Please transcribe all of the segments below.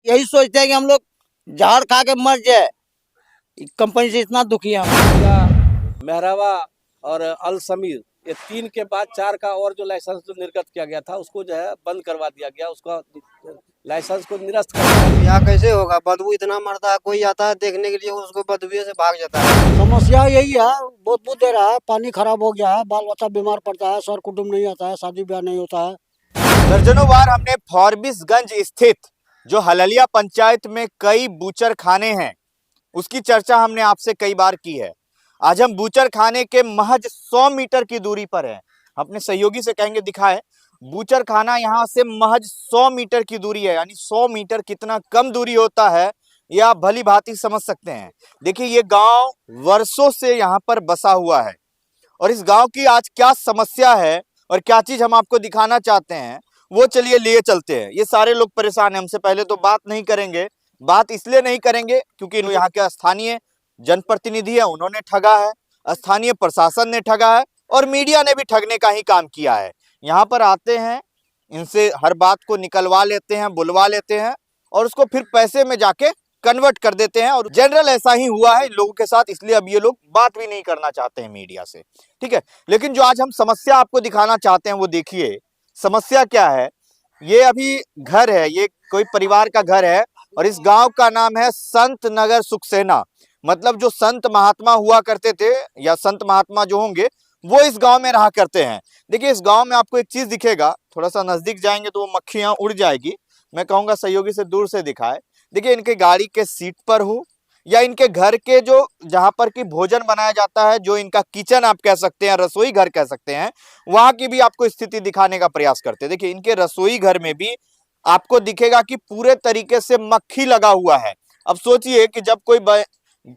यही सोचते हैं कि हम लोग जहर खा के मर जाए। कंपनी से इतना दुखी है हम। मेहरावा और अल समीर, ये 3 के बाद 4 का और जो लाइसेंस जो निर्गत किया गया था उसको जो है बंद करवा दिया गया, उसका लाइसेंस को निरस्त कर दिया गया। यहाँ कैसे होगा? बदबू इतना मरता है, कोई आता है देखने के लिए उसको बदबू से भाग जाता है। समस्या यही है, बहुत दे रहा है, पानी खराब हो गया है, बाल बच्चा बीमार पड़ता है, सर कुटुंब नहीं आता है, शादी ब्याह नहीं होता है। दर्जनों बार हमने फॉरबिसगंज स्थित जो हललिया पंचायत में कई बूचर खाने हैं उसकी चर्चा हमने आपसे कई बार की है। आज हम बूचर खाने के महज 100 मीटर की दूरी पर हैं। अपने सहयोगी से कहेंगे दिखाए, बूचर खाना यहाँ से महज 100 मीटर की दूरी है। यानी 100 मीटर कितना कम दूरी होता है ये आप भली भांति समझ सकते हैं। देखिए ये गांव वर्षों से यहाँ पर बसा हुआ है और इस गांव की आज क्या समस्या है और क्या चीज हम आपको दिखाना चाहते हैं वो चलिए लिए चलते हैं। ये सारे लोग परेशान हैं। हमसे पहले तो बात नहीं करेंगे, बात इसलिए नहीं करेंगे क्योंकि यहाँ के स्थानीय जनप्रतिनिधि है, उन्होंने ठगा है, स्थानीय प्रशासन ने ठगा है और मीडिया ने भी ठगने का ही काम किया है। यहाँ पर आते हैं, इनसे हर बात को निकलवा लेते हैं, बुलवा लेते हैं और उसको फिर पैसे में जाके कन्वर्ट कर देते हैं। और जनरल ऐसा ही हुआ है इन लोगों के साथ, इसलिए अब ये लोग बात भी नहीं करना चाहते हैं मीडिया से, ठीक है। लेकिन जो आज हम समस्या आपको दिखाना चाहते हैं वो देखिए समस्या क्या है। ये अभी घर है, ये कोई परिवार का घर है और इस गांव का नाम है संत नगर सुखसेना। मतलब जो संत महात्मा हुआ करते थे या संत महात्मा जो होंगे वो इस गांव में रहा करते हैं। देखिए इस गांव में आपको एक चीज दिखेगा, थोड़ा सा नजदीक जाएंगे तो वो मक्खियां उड़ जाएगी। मैं कहूंगा सहयोगी से दूर से दिखाए। देखिए इनके गाड़ी के सीट पर हो या इनके घर के जो जहां पर की भोजन बनाया जाता है, जो इनका किचन आप कह सकते हैं, रसोई घर कह सकते हैं, वहां की भी आपको स्थिति दिखाने का प्रयास करते हैं। देखिए इनके रसोई घर में भी आपको दिखेगा कि पूरे तरीके से मक्खी लगा हुआ है। अब सोचिए कि जब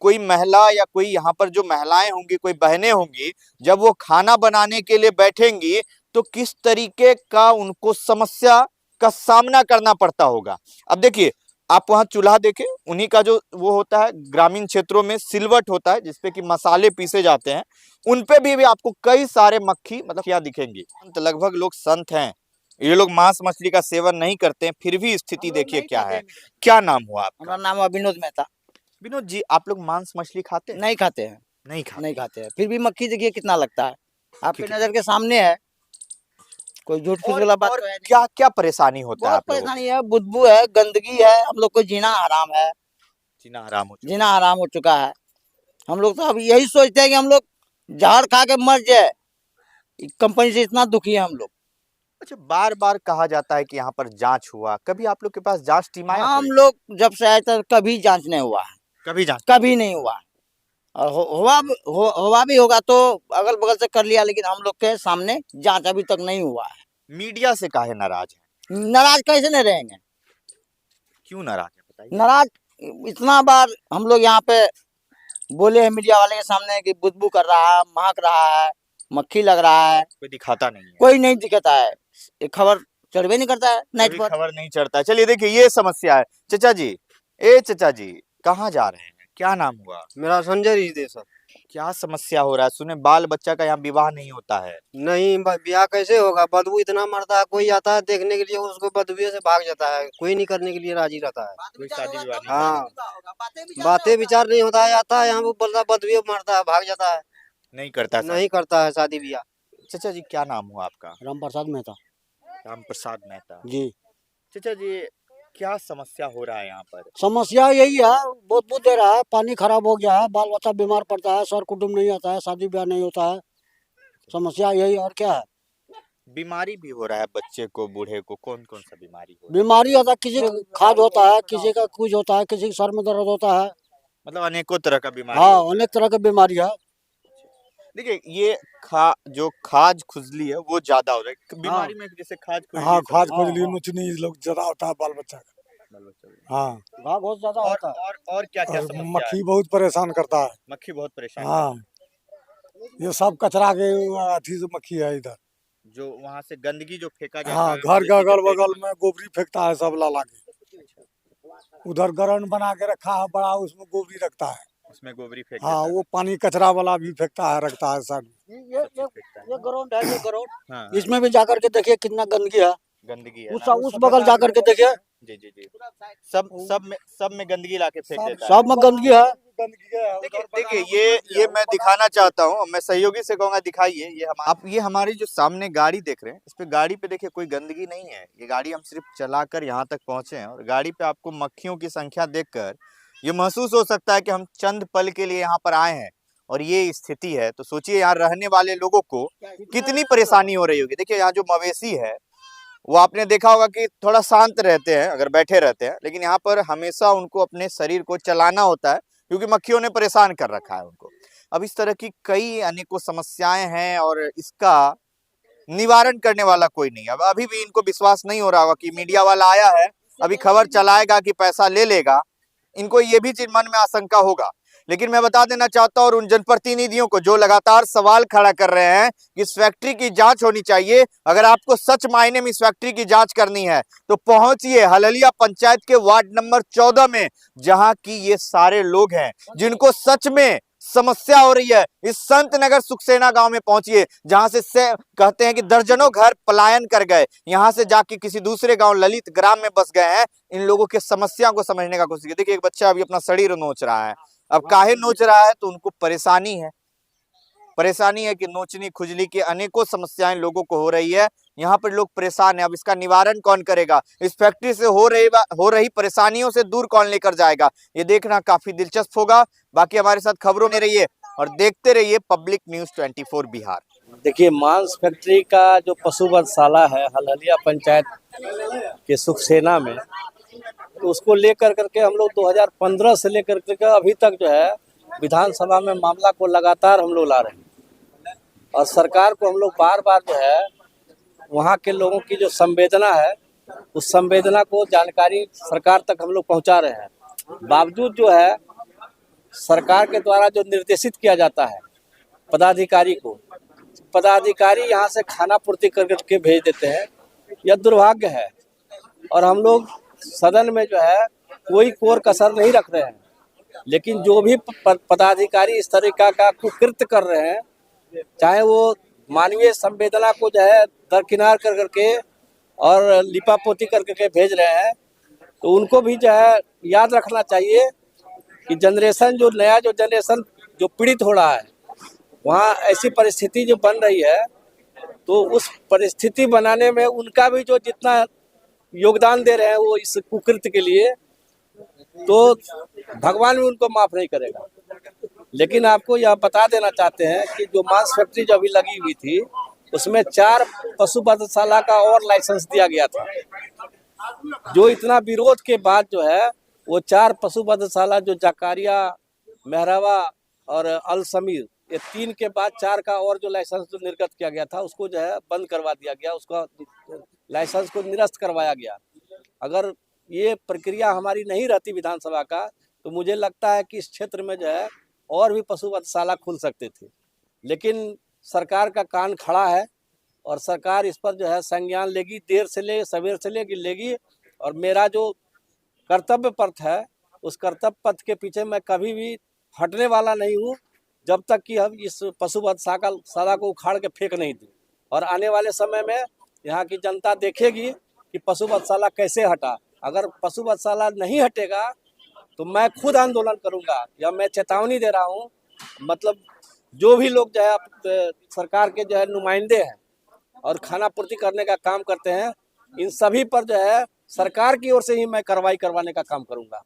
कोई महिला या कोई यहाँ पर जो महिलाएं होंगी, कोई बहनें होंगी, जब वो खाना बनाने के लिए बैठेंगी तो किस तरीके का उनको समस्या का सामना करना पड़ता होगा। अब देखिए आप वहां चूल्हा देखें, उन्हीं का जो वो होता है, ग्रामीण क्षेत्रों में सिलवट होता है जिसपे कि मसाले पीसे जाते हैं, उनपे भी आपको कई सारे मक्खी मतलब क्या दिखेंगी। लगभग लोग संत हैं, ये लोग मांस मछली का सेवन नहीं करते हैं, फिर भी स्थिति देखिए क्या है। क्या नाम हुआ आपका? हमारा नाम है विनोद मेहता। विनोद जी, आप लोग मांस मछली खाते हैं? नहीं खाते हैं, नहीं खाते हैं, फिर भी मक्खी देखिए कितना लगता है, आपके ठीक है। नजर के सामने है, कोई झूठ फूस वाला बात और तो है नहीं। क्या क्या परेशानी होता है बहुत आप लोगों को? परेशानी है, बदबू है, गंदगी है, हम लोग को जीना हराम है, जीना हराम हो चुका जीना हराम हो चुका है। हम लोग तो अब यही सोचते हैं कि हम लोग जहर खा के मर जाए। कंपनी से इतना दुखी है हम लोग। अच्छा, बार बार कहा जाता है कि यहाँ पर जांच हुआ, कभी आप लोग के पास जांच टीम आया? हम लोग जब से आए तब कभी जांच नहीं हुआ है, कभी जांच कभी नहीं हुआ है। और हुआ भी होगा तो अगल बगल से कर लिया, लेकिन हम लोग के सामने जांच अभी तक नहीं हुआ है। मीडिया से काहे नाराज है? नाराज कैसे नहीं रहेंगे, क्यों नाराज है बताइए? नाराज इतना बार हम लोग यहाँ पे बोले हैं मीडिया वाले के सामने कि बुदबू कर रहा है, महक रहा है, मक्खी लग रहा है, कोई दिखाता नहीं है, कोई नहीं दिखता है, एक खबर चढ़वे नहीं करता है नेट कभी पर। खबर नहीं चढ़ता। चलिए देखिए ये समस्या है। चचा जी, चचा जी कहाँ जा रहे हैं, क्या नाम हुआ? मेरा संजय रिश्ते सर। क्या समस्या हो रहा है? सुने बाल बच्चा का यहाँ विवाह नहीं होता है। नहीं, ब्याह कैसे होगा? बदबू इतना मरता है, कोई आता है देखने के लिए उसको बदबू से भाग जाता है, कोई नहीं करने के लिए राजी रहता है। कोई शादी विवाह नहीं। हाँ, बातें विचार नहीं होता है, आता है यहाँ वो बोलता बदबू मरता है, भाग जाता है, नहीं करता नहीं करता है शादी ब्याह। चचा जी क्या नाम हुआ आपका? राम प्रसाद मेहता राम प्रसाद मेहता जी। चचा जी क्या समस्या हो रहा है यहाँ पर? समस्या यही है, बहुत दे रहा है, पानी खराब हो गया है, बाल बच्चा बीमार पड़ता है, सर कुटुंब नहीं आता है, शादी ब्याह नहीं होता है। समस्या यही और क्या है। बीमारी भी हो रहा है बच्चे को, बूढ़े को, कौन कौन सा बीमारी हो रहा है? बीमारी होता है, किसी का खाज होता है, किसी का कुछ होता है, किसी के सर में दर्द होता है। मतलब अनेकों तरह का बीमारी हाँ, होता है। अनेक तरह की बीमारी है। देखिए ये जो खाज खुजली है वो ज्यादा हो रहा है बीमारी में, जैसे खाज खुजली हाँ, सब खाद होता है। खुजली नोचनी लोग ज्यादा होता है बाल बच्चा का। बाल बच्चा को। हाँ, घाव बहुत ज्यादा और होता है। और क्या क्या और समस्या है? मक्खी बहुत परेशान करता है। मक्खी बहुत परेशान हाँ, ये सब कचरा के अथी से मक्खी है इधर। जो वहां से गंदगी जो फेंका जाता हाँ, है, घर के जैसे अगल कि बगल में गोबरी फेंकता है सब ला के। उधर गरण बना के रखा है बड़ा, उसमें गोबरी रखता है। उसमें गोबरी फेंक हाँ, देता है। वो पानी कचरा वाला भी फेंकता है, रखता है सब। ये ग्राउंड है, ये ग्राउंड, हाँ, इसमें भी जाकर के देखिए कितना गंदगी है। गंदगी है उस ना? उस बगल जाकर के देखिए, जी जी जी। सब में गंदगी लाके फेंक देता है। सब में गंदगी है। देखिए देखिए ये मैं दिखाना चाहता हूँ, मैं सहयोगी से कहूंगा दिखाइए। ये हमारी जो सामने गाड़ी देख रहे हैं, इस पे गाड़ी पे देखिए कोई गंदगी नहीं है। ये गाड़ी हम सिर्फ चलाकर यहाँ तक पहुंचे हैं और गाड़ी पे आपको मक्खियों की संख्या देखकर ये महसूस हो सकता है कि हम चंद पल के लिए यहाँ पर आए हैं और ये स्थिति है। तो सोचिए यहाँ रहने वाले लोगों को कितनी परेशानी हो रही होगी। देखिए यहाँ जो मवेशी है वो आपने देखा होगा कि थोड़ा शांत रहते हैं अगर बैठे रहते हैं, लेकिन यहाँ पर हमेशा उनको अपने शरीर को चलाना होता है क्योंकि मक्खियों ने परेशान कर रखा है उनको। अब इस तरह की कई अनेकों समस्याएं हैं और इसका निवारण करने वाला कोई नहीं। अब अभी भी इनको विश्वास नहीं हो रहा होगा कि मीडिया वाला आया है, अभी खबर चलाएगा कि पैसा ले लेगा। इनको ये भी चीज मन में आशंका होगा। लेकिन मैं बता देना चाहता हूं और उन जनप्रतिनिधियों को जो लगातार सवाल खड़ा कर रहे हैं कि इस फैक्ट्री की जांच होनी चाहिए, अगर आपको सच मायने में इस फैक्ट्री की जांच करनी है तो पहुंचिए हललिया पंचायत के वार्ड नंबर 14 में, जहां की ये सारे लोग हैं जिनको सच में समस्या हो रही है। इस संत नगर सुखसेना गांव में पहुंचिए, जहां से कहते हैं कि दर्जनों घर पलायन कर गए, यहां से जाके किसी दूसरे गांव ललित ग्राम में बस गए हैं। इन लोगों के समस्या को समझने का कोशिश कीजिए। देखिए एक बच्चा अभी अपना शरीर नोच रहा है। अब काहे नोच रहा है? तो उनको परेशानी है कि नोचनी खुजली की अनेकों समस्याएं लोगों को हो रही है। यहाँ पर लोग परेशान है। अब इसका निवारण कौन करेगा? इस फैक्ट्री से हो रही परेशानियों से दूर कौन लेकर जाएगा? ये देखना काफी दिलचस्प होगा। बाकी हमारे साथ खबरों में रहिए और देखते रहिए पब्लिक न्यूज 24 बिहार। देखिए मांस फैक्ट्री का जो पशु वधशाला है हलहलिया पंचायत के सुखसेना में, तो उसको लेकर करके हम लोग 2015 से लेकर के अभी तक जो है विधानसभा में मामला को लगातार हम लोग ला रहे हैं और सरकार को हम लोग बार बार जो है वहाँ के लोगों की जो संवेदना है उस संवेदना को जानकारी सरकार तक हम लोग पहुँचा रहे हैं। बावजूद जो है सरकार के द्वारा जो निर्देशित किया जाता है पदाधिकारी को, पदाधिकारी यहाँ से खाना पूर्ति करके भेज देते हैं। यह दुर्भाग्य है और हम लोग सदन में जो है कोई कोर कसर नहीं रख रहे हैं, लेकिन जो भी पदाधिकारी इस तरीका का कुकृत्य कर रहे हैं, चाहे वो मानवीय संवेदना को जो है दरकिनार कर करके और लिपापोती कर करके भेज रहे हैं, तो उनको भी जो है याद रखना चाहिए कि नया जनरेशन जो पीड़ित हो रहा है, वहाँ ऐसी परिस्थिति जो बन रही है, तो उस परिस्थिति बनाने में उनका भी जो जितना योगदान दे रहे हैं वो इस कुकृत्य के लिए, तो भगवान भी उनको माफ नहीं करेगा। लेकिन आपको यह बता देना चाहते हैं कि जो मांस फैक्ट्री जो अभी लगी हुई थी उसमें 4 पशु वधशाला का और लाइसेंस दिया गया था। जो इतना विरोध के बाद जो है वो 4 पशु वधशाला जो जकारिया, मेहरावा और अल समीर, ये 3 के बाद 4 का और जो लाइसेंस जो निर्गत किया गया था उसको जो है बंद करवा दिया गया, उसका लाइसेंस को निरस्त करवाया गया। अगर ये प्रक्रिया हमारी नहीं रहती विधानसभा का, तो मुझे लगता है कि इस क्षेत्र में जो है और भी पशु वधशाला खुल सकते थे। लेकिन सरकार का कान खड़ा है और सरकार इस पर जो है संज्ञान लेगी, देर से ले सवेर से लेगी। और मेरा जो कर्तव्य पथ है उस कर्तव्य पथ के पीछे मैं कभी भी हटने वाला नहीं हूँ, जब तक कि हम इस पशु वधशाला को उखाड़ के फेंक नहीं दूँ। और आने वाले समय में यहाँ की जनता देखेगी कि पशु वधशाला कैसे हटा। अगर पशु वधशाला नहीं हटेगा तो मैं खुद आंदोलन करूंगा, या मैं चेतावनी दे रहा हूं। मतलब जो भी लोग जो है सरकार के जो है नुमाइंदे हैं और खाना पूर्ति करने का काम करते हैं, इन सभी पर जो है सरकार की ओर से ही मैं कार्रवाई करवाने का काम करूंगा।